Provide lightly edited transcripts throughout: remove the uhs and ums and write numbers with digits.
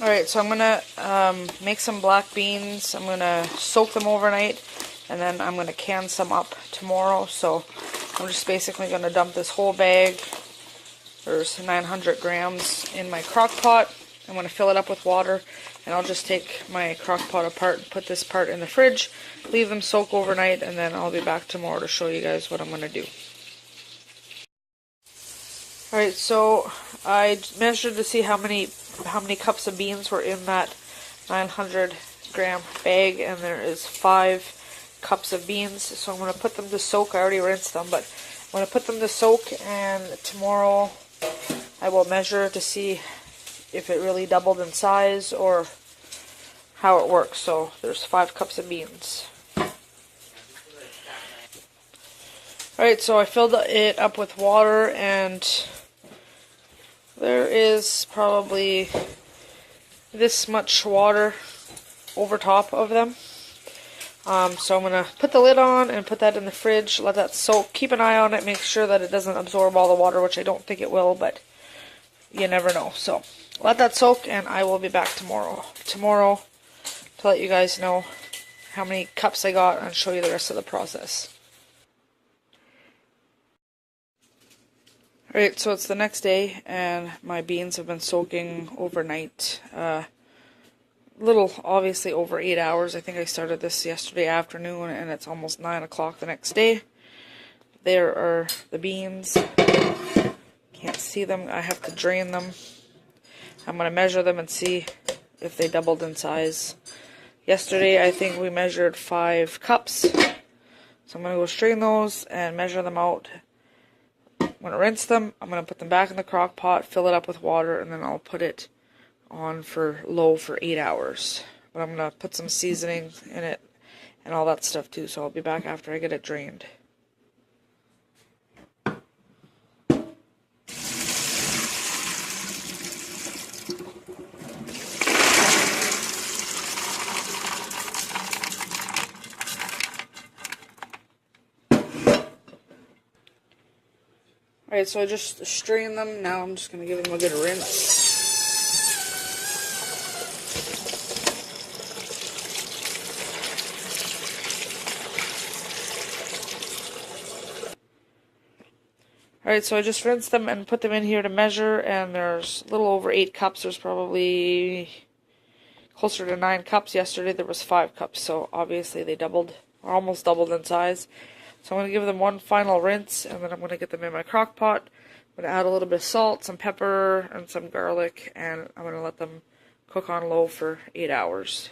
Alright, so I'm gonna make some black beans. I'm gonna soak them overnight, and then I'm gonna can some up tomorrow. So I'm just basically gonna dump this whole bag. There's 900 grams in my crock pot. I'm gonna fill it up with water, and I'll just take my crock pot apart and put this part in the fridge, leave them soak overnight, and then I'll be back tomorrow to show you guys what I'm gonna do. Alright, so I measured to see how many cups of beans were in that 900 gram bag, and there is 5 cups of beans. So I'm going to put them to soak. I already rinsed them, but I'm going to put them to soak, and tomorrow I will measure to see if it really doubled in size or how it works. So there's 5 cups of beans. Alright, so I filled it up with water, and there is probably this much water over top of them. So I'm going to put the lid on and put that in the fridge, let that soak. Keep an eye on it, make sure that it doesn't absorb all the water, which I don't think it will, but you never know. So let that soak, and I will be back tomorrow to let you guys know how many cups I got and show you the rest of the process. Alright, so it's the next day, and my beans have been soaking overnight. Little, obviously, over 8 hours. I think I started this yesterday afternoon, and it's almost 9 o'clock the next day. There are the beans. Can't see them. I have to drain them. I'm going to measure them and see if they doubled in size. Yesterday, I think we measured 5 cups. So I'm going to go strain those and measure them out. I'm going to rinse them, I'm going to put them back in the crock pot, fill it up with water, and then I'll put it on for low for 8 hours. But I'm going to put some seasoning in it and all that stuff too, so I'll be back after I get it drained. Alright, so I just strained them. Now I'm just going to give them a good rinse. Alright, so I just rinsed them and put them in here to measure, and there's a little over 8 cups. There's probably closer to 9 cups. Yesterday there was 5 cups, so obviously they doubled, or almost doubled in size. So I'm going to give them one final rinse, and then I'm going to get them in my crock pot. I'm going to add a little bit of salt, some pepper, and some garlic, and I'm going to let them cook on low for 8 hours.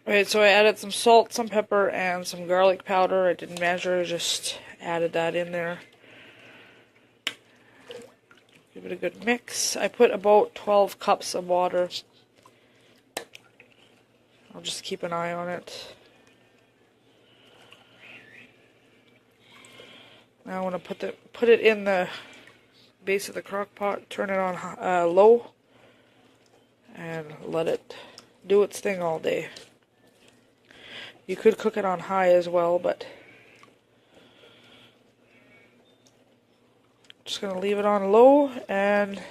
Alright, so I added some salt, some pepper, and some garlic powder. I didn't measure, I just added that in there. Give it a good mix. I put about 12 cups of water. I'll just keep an eye on it. Now I want to put it in the base of the crock pot, turn it on low, and let it do its thing all day. You could cook it on high as well, but I'm just going to leave it on low, and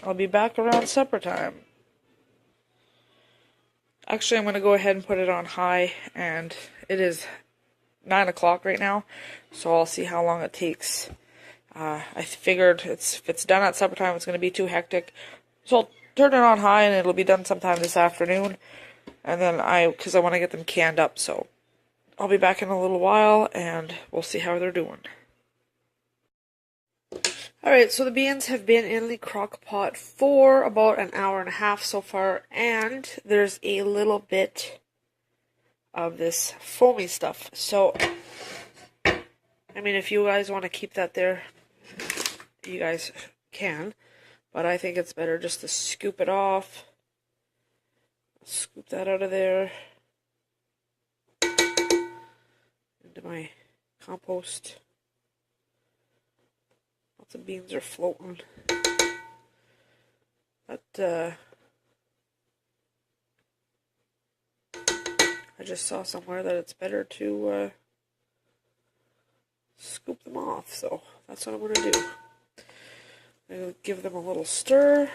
I'll be back around supper time. Actually, I'm going to go ahead and put it on high, and it is 9 o'clock right now, so I'll see how long it takes. I figured if it's done at supper time, it's going to be too hectic, so I'll turn it on high, and it'll be done sometime this afternoon, and then because I want to get them canned up, so I'll be back in a little while, and we'll see how they're doing. Alright, so the beans have been in the crock pot for about an hour and a half so far, and there's a little bit of this foamy stuff. So, I mean, if you guys want to keep that there, you guys can, but I think it's better just to scoop it off. Scoop that out of there into my compost. Lots of beans are floating. But I just saw somewhere that it's better to scoop them off, so that's what I'm going to do. I'll give them a little stir.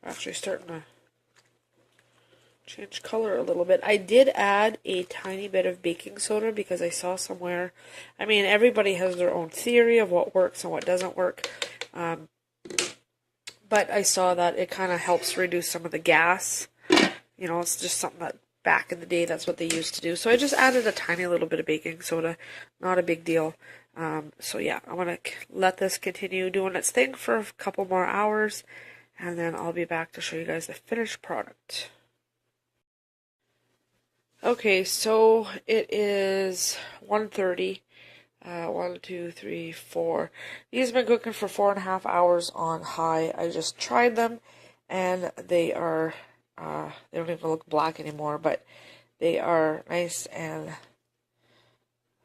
Actually starting to change color a little bit. I did add a tiny bit of baking soda because I saw somewhere, I mean, everybody has their own theory of what works and what doesn't work. But I saw that it kind of helps reduce some of the gas. You know, it's just something that back in the day, that's what they used to do. So I just added a tiny little bit of baking soda. Not a big deal. So yeah, I'm going to let this continue doing its thing for a couple more hours. And then I'll be back to show you guys the finished product. Okay, so it is 1:30. 1, 2, 3, 4. These have been cooking for 4.5 hours on high. I just tried them, and they are, they don't even look black anymore, but they are nice and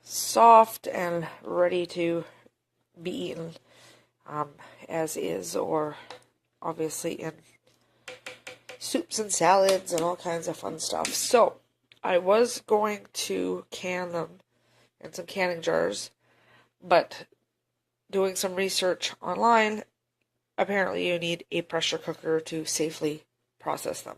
soft and ready to be eaten as is, or obviously in soups and salads and all kinds of fun stuff. So I was going to can them in some canning jars, but doing some research online, apparently you need a pressure cooker to safely process them.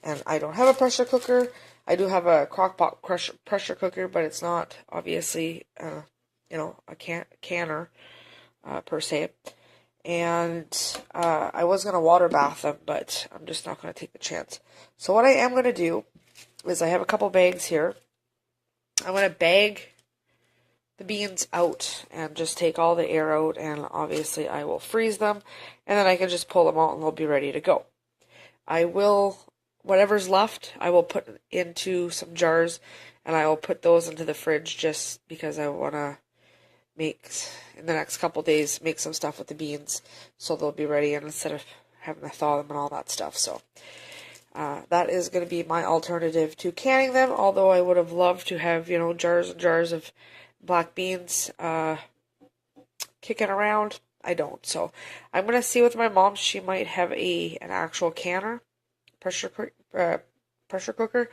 And I don't have a pressure cooker. I do have a crock-pot pressure cooker, but it's not obviously, you know, a canner per se. And I was going to water bath them, but I'm just not going to take the chance. So what I am going to do is I have a couple bags here. I'm going to bag the beans out and just take all the air out, and obviously I will freeze them, and then I can just pull them out and they'll be ready to go. I will, whatever's left, I will put into some jars, and I will put those into the fridge just because I want to make, in the next couple days, make some stuff with the beans so they'll be ready, and instead of having to thaw them and all that stuff. So that is going to be my alternative to canning them, although I would have loved to have, you know, jars and jars of black beans kicking around. I don't. So I'm going to see with my mom. She might have an actual canner, pressure cooker.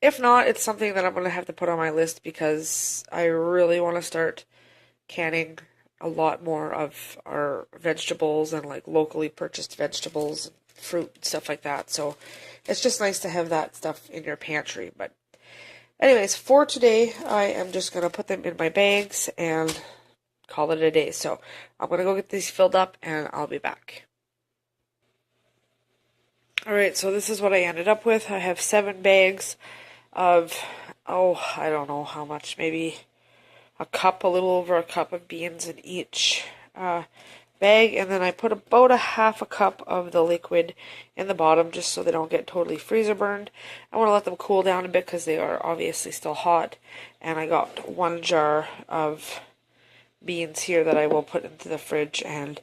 If not, it's something that I'm going to have to put on my list because I really want to start canning a lot more of our vegetables and like locally purchased vegetables and fruit and stuff like that. So it's just nice to have that stuff in your pantry. But anyways, for today, I am just going to put them in my bags and call it a day. So I'm going to go get these filled up and I'll be back. Alright, so this is what I ended up with. I have 7 bags of, I don't know how much, maybe a little over a cup of beans in each bag, and then I put about a half a cup of the liquid in the bottom just so they don't get totally freezer burned. I want to let them cool down a bit because they are obviously still hot, and I got 1 jar of beans here that I will put into the fridge, and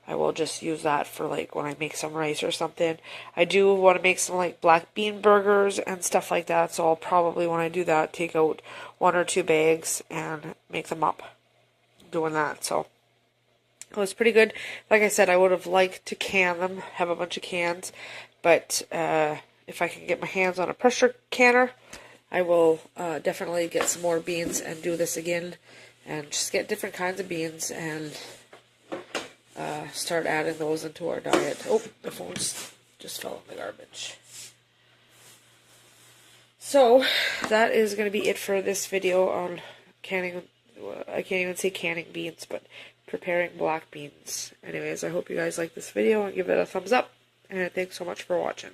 I will just use that for like when I make some rice or something. I do want to make some like black bean burgers and stuff like that, so I'll probably, when I do that, take out 1 or 2 bags and make them up doing that. So it was pretty good. Like I said, I would have liked to can them, have a bunch of cans, but if I can get my hands on a pressure canner, I will definitely get some more beans and do this again, and just get different kinds of beans and start adding those into our diet. Oh, the phone just fell in the garbage. So that is going to be it for this video on canning. I can't even say canning beans, but preparing black beans. Anyways, I hope you guys like this video and give it a thumbs up, and thanks so much for watching.